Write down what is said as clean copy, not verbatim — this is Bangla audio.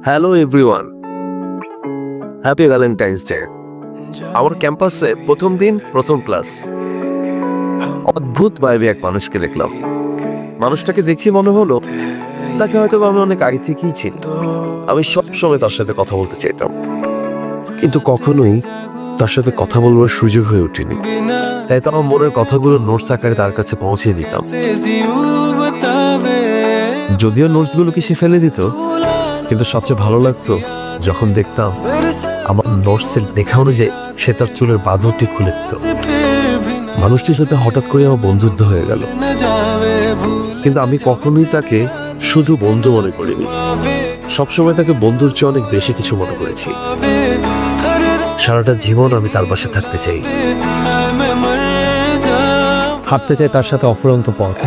Hello everyone, happy Valentine's day. আমার ক্যাম্পাসে প্রথম দিন প্রথম ক্লাস। অদ্ভুত ভাবে এক মানুষকে দেখলাম। মানুষটাকে দেখে মনে হলো তাকে হয়তো আমি অনেক আগে থেকেই চিনি। আমি সবসময় তার সাথে কথা বলতে চাইতাম, কিন্তু কখনোই তার সাথে কথা বলবার সুযোগ হয়ে ওঠেনি। তাই তো আমার মনের কথাগুলো নোটস আকারে তার কাছে পৌঁছে দিতাম। যদিও নোটসগুলোকে সে ফেলে দিত, কিন্তু সবচেয়ে ভালো লাগতো যখন দেখতাম আমার নোটসের লেখা অনুযায়ী সে তার চুলের বাঁধনটি খুলে দিত। মানুষটির সাথে হঠাৎ করে আমার বন্ধুত্ব হয়ে গেল, কিন্তু আমি কখনোই তাকে শুধু বন্ধু মনে করিনি। সবসময় তাকে বন্ধুর চেয়ে অনেক বেশি কিছু মনে করেছি। সারাটা জীবন আমি তার পাশে থাকতে চাই, হাঁটতে চাই তার সাথে অফুরন্ত পথ।